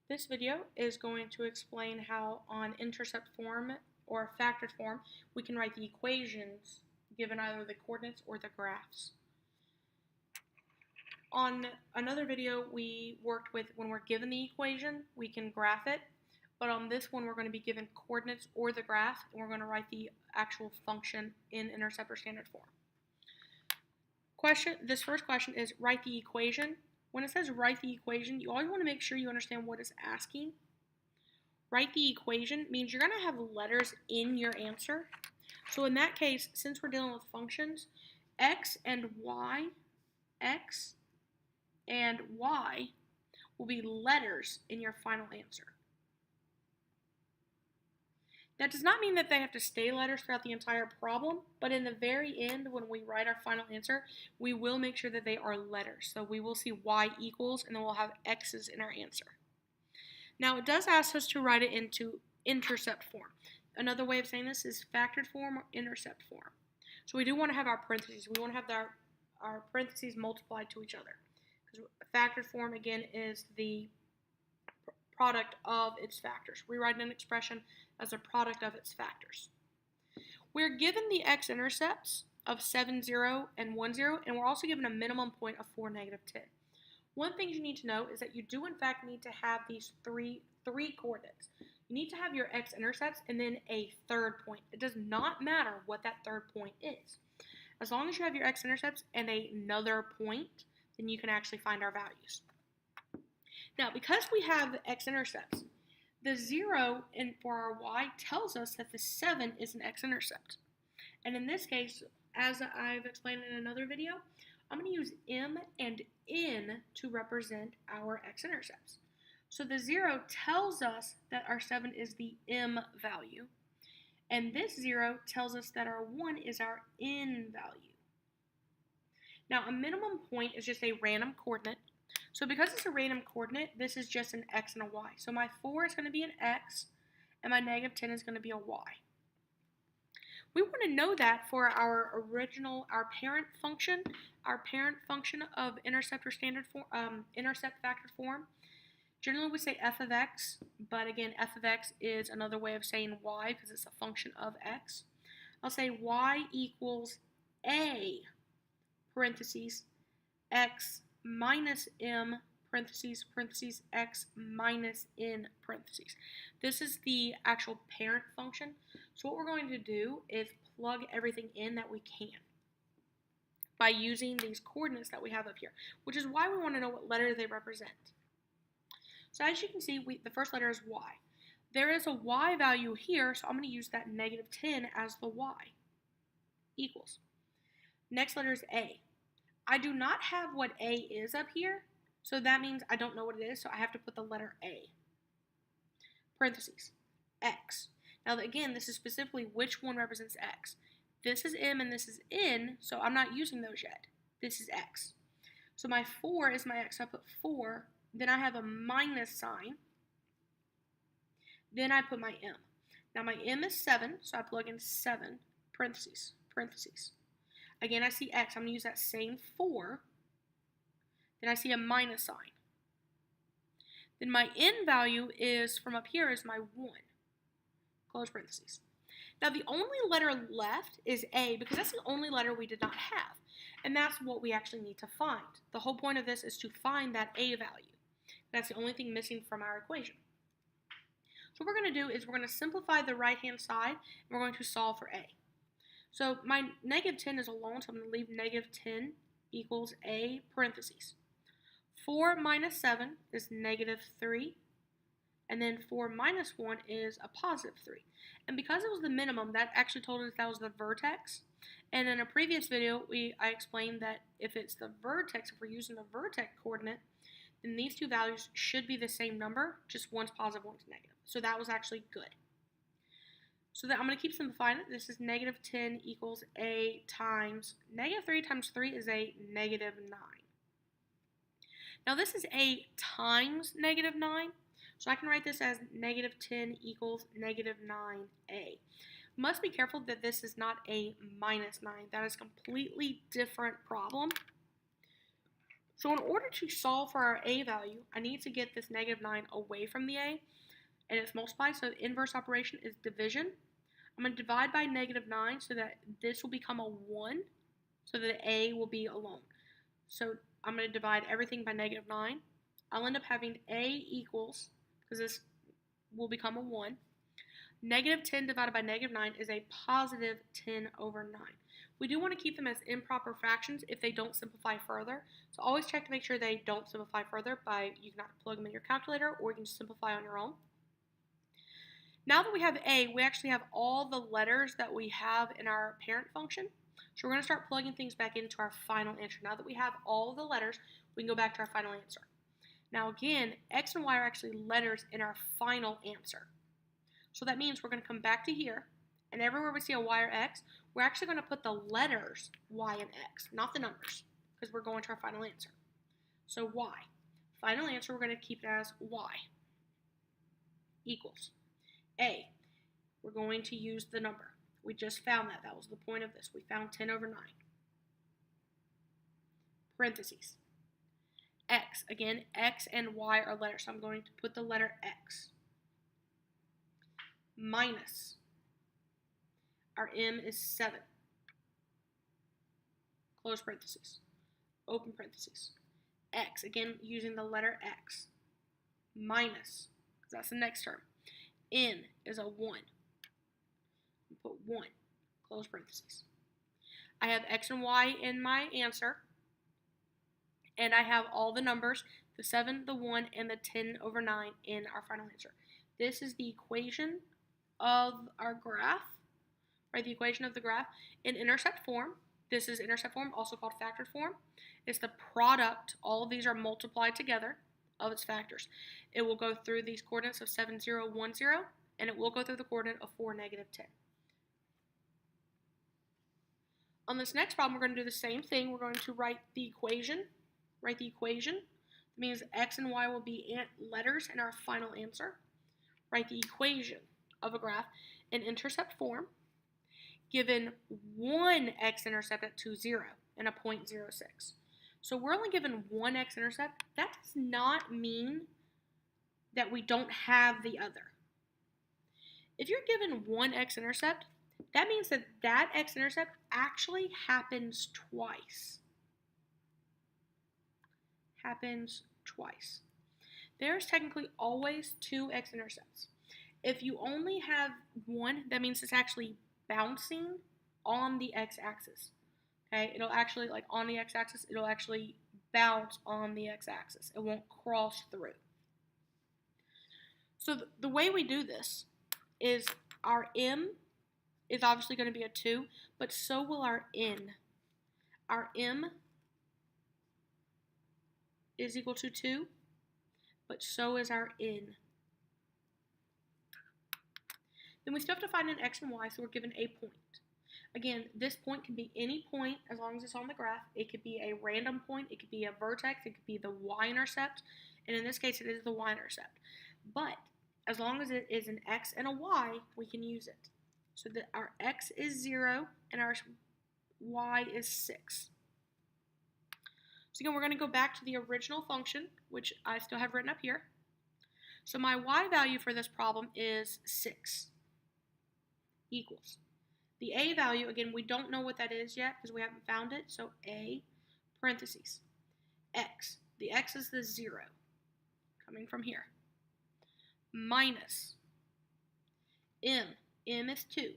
This video is going to explain how on intercept form or factored form we can write the equations given either the coordinates or the graphs. On another video we worked with when we're given the equation we can graph it, but on this one we're going to be given coordinates or the graph and we're going to write the actual function in intercept or standard form. This first question is write the equation. When it says write the equation, you always want to make sure you understand what it's asking. Write the equation means you're going to have letters in your answer. So in that case, since we're dealing with functions, x and y will be letters in your final answer. That does not mean that they have to stay letters throughout the entire problem, but in the very end, when we write our final answer, we will make sure that they are letters. So we will see y equals, and then we'll have x's in our answer. Now, it does ask us to write it into intercept form. Another way of saying this is factored form or intercept form. So we do want to have our parentheses. We want to have our parentheses multiplied to each other. Because factored form, again, is the product of its factors. We write an expression as a product of its factors. We're given the x-intercepts of 7, 0, and 1, 0, and we're also given a minimum point of 4, negative 10. One thing you need to know is that you do in fact need to have these three coordinates. You need to have your x-intercepts and then a third point. It does not matter what that third point is. As long as you have your x-intercepts and another point, then you can actually find our values. Now, because we have x-intercepts, the 0 for our y tells us that the 7 is an x-intercept. And in this case, as I've explained in another video, I'm going to use m and n to represent our x-intercepts. So the 0 tells us that our 7 is the m value, and this 0 tells us that our 1 is our n value. Now, a minimum point is just a random coordinate. So because it's a random coordinate, this is just an x and a y. So my 4 is going to be an x, and my negative 10 is going to be a y. We want to know that for our parent function of intercept or standard form, intercept factored form. Generally we say f of x, but again, f of x is another way of saying y because it's a function of x. I'll say y equals a parentheses x minus m parentheses x minus n parentheses. This is the actual parent function. So what we're going to do is plug everything in that we can by using these coordinates that we have up here, which is why we want to know what letter they represent. So as you can see, the first letter is y. There is a y value here, so I'm going to use that negative 10 as the y equals. Next letter is a. I do not have what a is up here, so that means I don't know what it is, so I have to put the letter a. Parentheses, x. Now again, this is specifically which one represents x. This is m and this is n, so I'm not using those yet. This is x. So my 4 is my x, so I put 4, then I have a minus sign, then I put my m. Now my m is 7, so I plug in 7, parentheses. Again, I see x. I'm going to use that same 4. Then I see a minus sign. Then my n value is, from up here, is my 1. Close parentheses. Now, the only letter left is a because that's the only letter we did not have. And that's what we actually need to find. The whole point of this is to find that a value. That's the only thing missing from our equation. So what we're going to do is we're going to simplify the right-hand side, and we're going to solve for a. So my negative 10 is alone, so I'm going to leave negative 10 equals a parentheses. 4 minus 7 is negative 3, and then 4 minus 1 is a positive 3. And because it was the minimum, that actually told us that was the vertex. And in a previous video, I explained that if it's the vertex, if we're using the vertex coordinate, then these two values should be the same number, just one's positive, one's negative. So that was actually good. So that I'm going to keep simplifying it. This is negative 10 equals a times negative 3 times 3 is a negative 9. Now this is a times negative 9, so I can write this as negative 10 equals negative 9a. Must be careful that this is not a minus 9. That is a completely different problem. So in order to solve for our a value, I need to get this negative 9 away from the a, and it's multiplied, so the inverse operation is division. I'm going to divide by negative 9 so that this will become a 1, so that the a will be alone. So I'm going to divide everything by negative 9. I'll end up having a equals, because this will become a 1, negative 10 divided by negative 9 is a positive 10 over 9. We do want to keep them as improper fractions if they don't simplify further. So always check to make sure they don't simplify further by, you can either plug them in your calculator or you can just simplify on your own. Now that we have a, we actually have all the letters that we have in our parent function. So we're going to start plugging things back into our final answer. Now that we have all the letters, we can go back to our final answer. Now again, x and y are actually letters in our final answer. So that means we're going to come back to here, and everywhere we see a y or x, we're actually going to put the letters y and x, not the numbers, because we're going to our final answer. So y. Final answer, we're going to keep it as y equals a. We're going to use the number. We just found that. That was the point of this. We found 10 over 9. Parentheses. X. Again, x and y are letters, so I'm going to put the letter x. Minus. Our m is 7. Close parentheses. Open parentheses. X. Again, using the letter x. Minus. Because that's the next term. N is a 1. Put 1. Close parentheses. I have x and y in my answer. And I have all the numbers, the 7, the 1, and the 10 over 9 in our final answer. This is the equation of our graph, right? The equation of the graph in intercept form. This is intercept form, also called factored form. It's the product, all of these are multiplied together, of its factors. It will go through these coordinates of 7, 0, 1, 0, and it will go through the coordinate of 4, negative 10. On this next problem, we're going to do the same thing. We're going to write the equation. Write the equation. That means x and y will be letters in our final answer. Write the equation of a graph in intercept form, given one x-intercept at 2, 0, and a 0.06. So we're only given one x-intercept. That does not mean that we don't have the other. If you're given one x-intercept, that means that that x-intercept actually happens twice. Happens twice. There's technically always two x-intercepts. If you only have one, that means it's actually bouncing on the x-axis. Okay, it'll actually, like on the x-axis, it'll actually bounce on the x-axis. It won't cross through. So the way we do this is our m is obviously going to be a 2, but so will our n. Our m is equal to 2, but so is our n. Then we still have to find an x and y, so we're given a point. Again, this point can be any point as long as it's on the graph. It could be a random point, it could be a vertex, it could be the y-intercept, and in this case it is the y-intercept. But as long as it is an x and a y, we can use it. So that our x is 0 and our y is 6. So again, we're going to go back to the original function, which I still have written up here. So my y value for this problem is 6 equals. The a value, again, we don't know what that is yet because we haven't found it. So a parentheses x. The x is the 0 coming from here. Minus m. M is 2.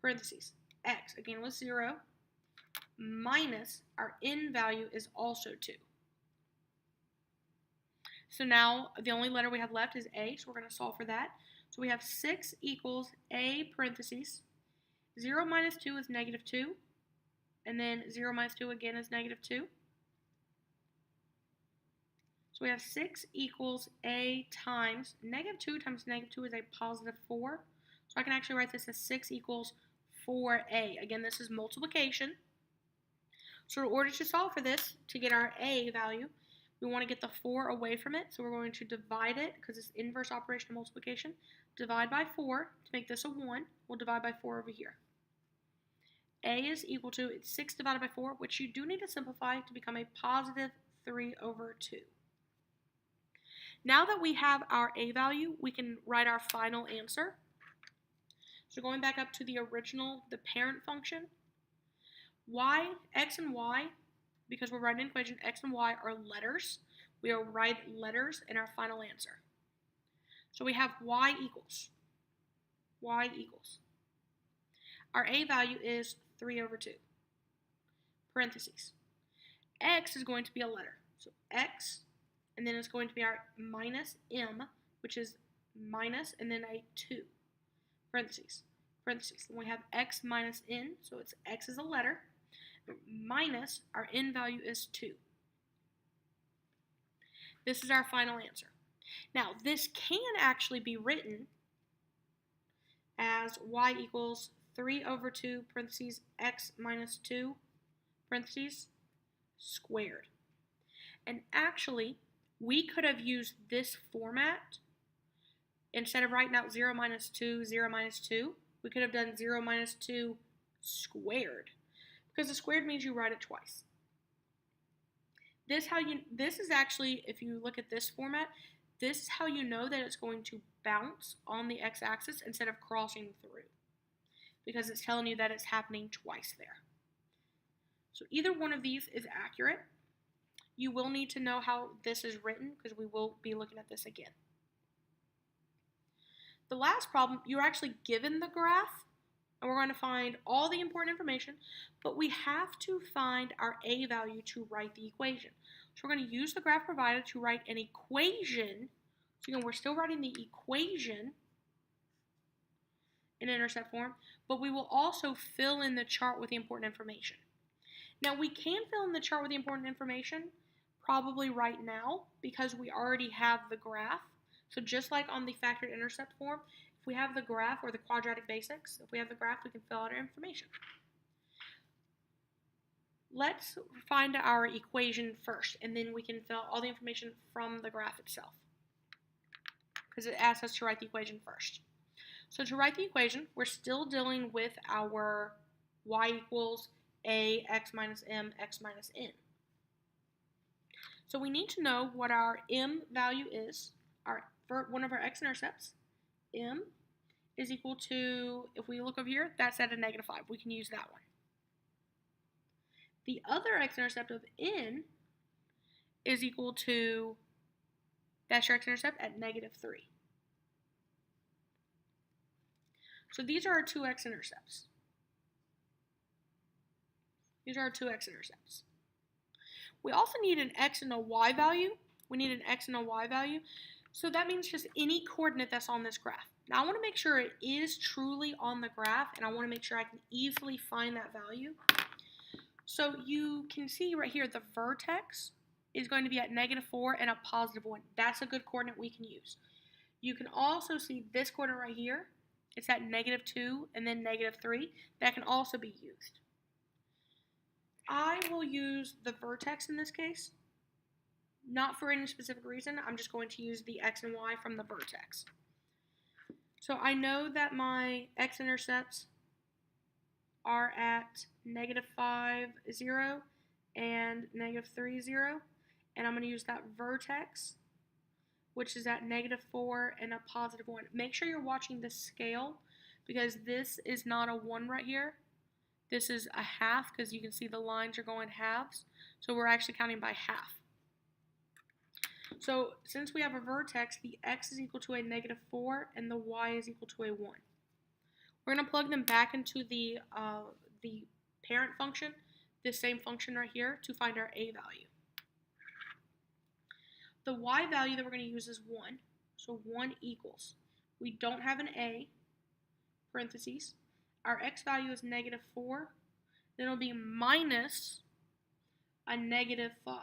Parentheses x, again, was 0. Minus our n value is also 2. So now the only letter we have left is a, so we're going to solve for that. So we have 6 equals a parentheses. 0 minus 2 is negative 2. And then 0 minus 2 again is negative 2. So we have 6 equals a times negative 2 times negative 2 is a positive 4. So I can actually write this as 6 equals 4a. Again, this is multiplication. So in order to solve for this, to get our a value, we want to get the 4 away from it. So we're going to divide it, because it's inverse operation of multiplication. Divide by 4 to make this a 1. We'll divide by 4 over here. a is equal to, it's 6 divided by 4, which you do need to simplify to become a positive 3 over 2. Now that we have our a value, we can write our final answer. So going back up to the original, the parent function, x and y, because we're writing an equation, x and y are letters. We will write letters in our final answer. So we have y equals. Our a value is 3 over 2. Parentheses. X is going to be a letter. So x, and then it's going to be our minus m, which is minus, and then a 2. Parentheses. Then we have x minus n, so it's x is a letter, minus our n value is 2. This is our final answer. Now, this can actually be written as y equals 3 over 2, parentheses, x minus 2, parentheses, squared. And actually, we could have used this format instead of writing out 0 minus 2, 0 minus 2. We could have done 0 minus 2 squared, because the squared means you write it twice. This is actually, if you look at this format, this is how you know that it's going to bounce on the x-axis instead of crossing through, because it's telling you that it's happening twice there. So either one of these is accurate. You will need to know how this is written, because we will be looking at this again. The last problem, you're actually given the graph, and we're going to find all the important information, but we have to find our a value to write the equation. So we're going to use the graph provided to write an equation. So again, we're still writing the equation in intercept form, but we will also fill in the chart with the important information. Now, we can fill in the chart with the important information probably right now because we already have the graph. So just like on the factored intercept form, if we have the graph or the quadratic basics, if we have the graph, we can fill out our information. Let's find our equation first, and then we can fill out all the information from the graph itself, because it asks us to write the equation first. So to write the equation, we're still dealing with our y equals a x minus m x minus n. So we need to know what our m value is, for one of our x-intercepts. M is equal to, if we look over here, that's at a negative 5. We can use that one. The other x-intercept of n is equal to, that's your x-intercept at negative 3. So these are our two x-intercepts. We also need an x and a y value. So that means just any coordinate that's on this graph. Now I want to make sure it is truly on the graph, and I want to make sure I can easily find that value. So you can see right here the vertex is going to be at negative 4 and a positive 1. That's a good coordinate we can use. You can also see this coordinate right here. It's at negative 2 and then negative 3. That can also be used. I will use the vertex in this case. Not for any specific reason. I'm just going to use the x and y from the vertex. So I know that my x-intercepts are at negative 5, 0 and negative 3, 0. And I'm going to use that vertex, which is at negative 4 and a positive 1. Make sure you're watching the scale, because this is not a 1 right here. This is a half, because you can see the lines are going halves. So we're actually counting by half. So since we have a vertex, the x is equal to a negative 4 and the y is equal to a 1. We're going to plug them back into the parent function, this same function right here, to find our a value. The y value that we're going to use is 1. So 1 equals. We don't have an a, parentheses. Our x value is negative 4. Then it'll be minus a negative 5.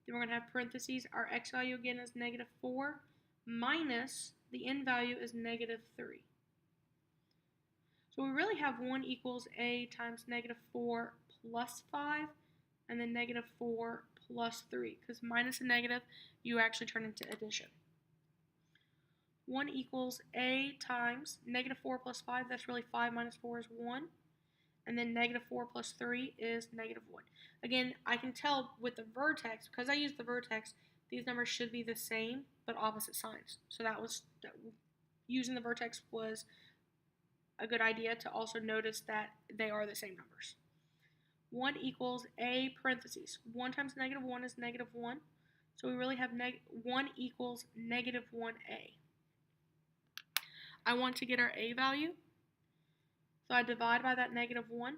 Then we're going to have parentheses. Our x value again is negative 4 minus the n value is negative 3. So we really have 1 equals a times negative 4 plus 5 and then negative 4 plus 3, because minus a negative you actually turn into addition. 1 equals a times negative 4 plus 5. That's really 5 minus 4 is 1. And then negative 4 plus 3 is negative 1. Again, I can tell with the vertex, because I used the vertex, these numbers should be the same, but opposite signs. So using the vertex was a good idea to also notice that they are the same numbers. 1 equals a parentheses. 1 times negative 1 is negative 1. So we really have 1 equals negative 1a. I want to get our a value. So I divide by that negative 1.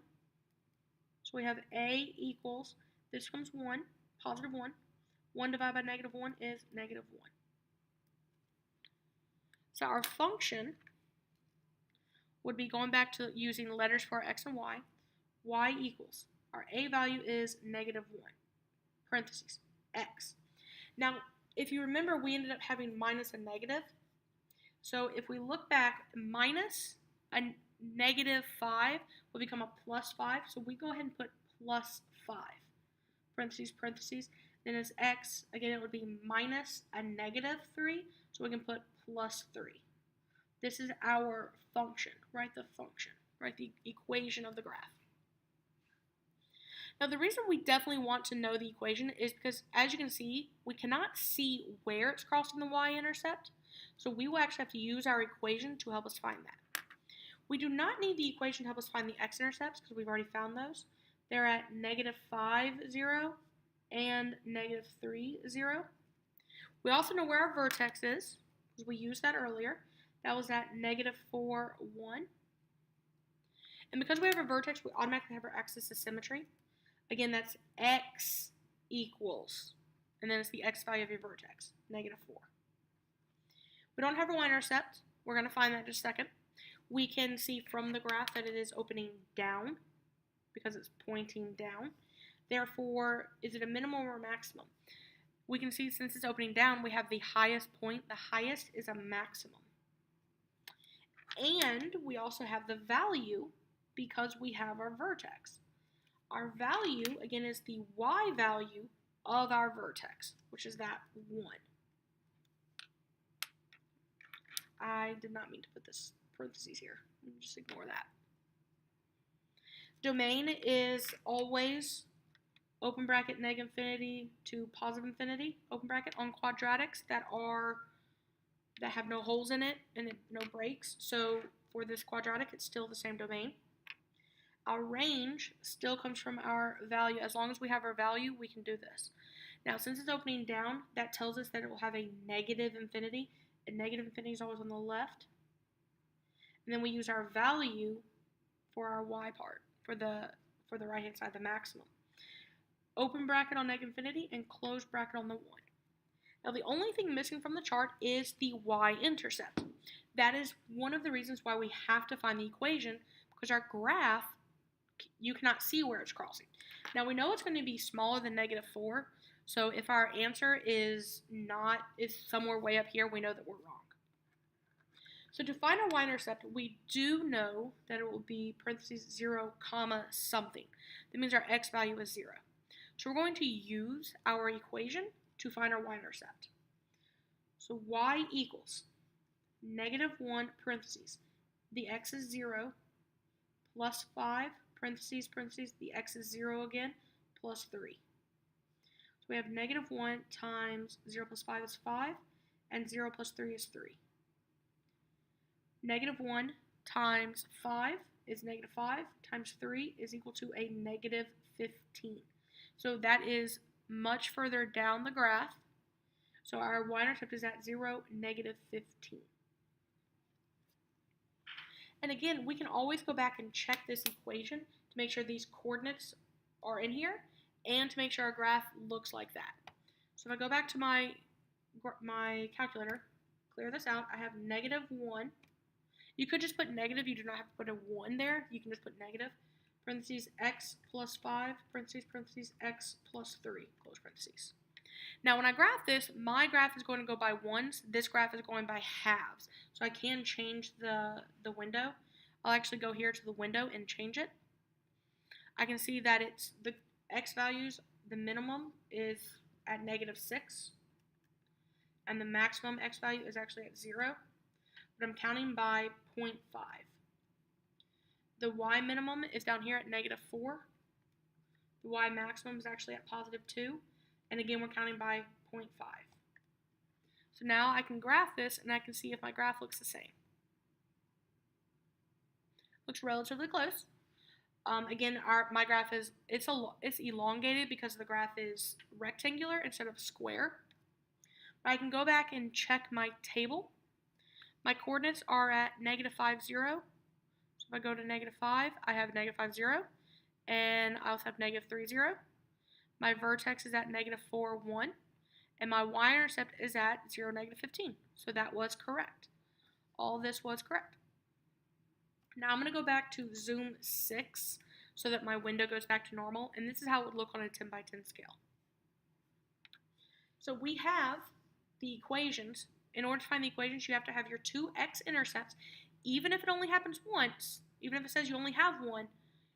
So we have a equals, this comes 1, positive 1. 1 divided by negative 1 is negative 1. So our function would be going back to using letters for our x and y equals, our a value is negative 1, parentheses, x. Now, if you remember, we ended up having minus a negative. So if we look back, minus a negative 5 will become a plus 5. So we go ahead and put plus 5, parentheses, parentheses. Then as x, again, it would be minus a negative 3. So we can put plus 3. This is our function, right? The function, right? The equation of the graph. Now, the reason we definitely want to know the equation is because, as you can see, we cannot see where it's crossing the y-intercept. So we will actually have to use our equation to help us find that. We do not need the equation to help us find the x-intercepts because we've already found those. They're at negative 5, 0, and negative 3, 0. We also know where our vertex is because we used that earlier. That was at negative 4, 1. And because we have a vertex, we automatically have our axis of symmetry. Again, that's x equals, and then it's the x value of your vertex, negative 4. We don't have a y-intercept. We're going to find that in just a second. We can see from the graph that it is opening down because it's pointing down. Therefore, is it a minimum or a maximum? We can see since it's opening down, we have the highest point. The highest is a maximum. And we also have the value because we have our vertex. Our value, again, is the y value of our vertex, which is that 1. I did not mean to put this parentheses here. Just ignore that. Domain is always open bracket negative infinity to positive infinity, open bracket, on quadratics that have no holes in it and no breaks. So for this quadratic, it's still the same domain. Our range still comes from our value. As long as we have our value, we can do this. Now, since it's opening down, that tells us that it will have a negative infinity. And negative infinity is always on the left. And then we use our value for our y part, for the right-hand side, the maximum. Open bracket on negative infinity and close bracket on the 1. Now, the only thing missing from the chart is the y-intercept. That is one of the reasons why we have to find the equation, because our graph, you cannot see where it's crossing. Now, we know it's going to be smaller than negative 4, so if our answer is somewhere way up here, we know that we're wrong. So to find our y-intercept, we do know that it will be parentheses 0, comma, something. That means our x value is 0. So we're going to use our equation to find our y-intercept. So y equals negative 1, parentheses, the x is 0, plus 5, parentheses, parentheses, the x is 0 again, plus 3. So we have negative 1 times 0 plus 5 is 5, and 0 plus 3 is 3. Negative 1 times 5 is negative 5, times 3 is equal to a negative 15. So that is much further down the graph. So our y-intercept is at 0, negative 15. And again, we can always go back and check this equation to make sure these coordinates are in here and to make sure our graph looks like that. So if I go back to my calculator, clear this out, I have negative 1. You could just put negative. You do not have to put a 1 there. You can just put negative, parentheses, x plus 5, parentheses, parentheses, x plus 3, close parentheses. Now, when I graph this, my graph is going to go by ones. This graph is going by halves. So I can change the window. I'll actually go here to the window and change it. I can see that it's the x values, the minimum is at negative 6. And the maximum x value is actually at 0. but I'm counting by 0.5. The y minimum is down here at -4. The y maximum is actually at +2. And again, we're counting by 0.5. So now I can graph this, and I can see if my graph looks the same. Looks relatively close. Again, my graph is it's elongated because the graph is rectangular instead of square. But I can go back and check my table. My coordinates are at -5, 0. So if I go to -5, I have -5, 0, and I also have -3, 0. My vertex is at -4, 1, and my y-intercept is at 0, -15. So that was correct. All this was correct. Now I'm going to go back to zoom 6 so that my window goes back to normal, and this is how it would look on a 10 by 10 scale. So we have the equations. In order to find the equations, you have to have your two x-intercepts. Even if it only happens once, even if it says you only have one,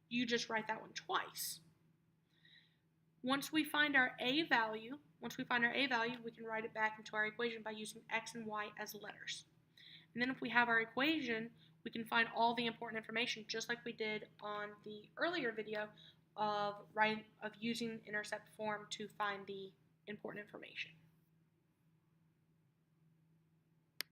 you just write that one twice. Once we find our a value, we can write it back into our equation by using x and y as letters. And then if we have our equation, we can find all the important information, just like we did on the earlier video of using intercept form to find the important information.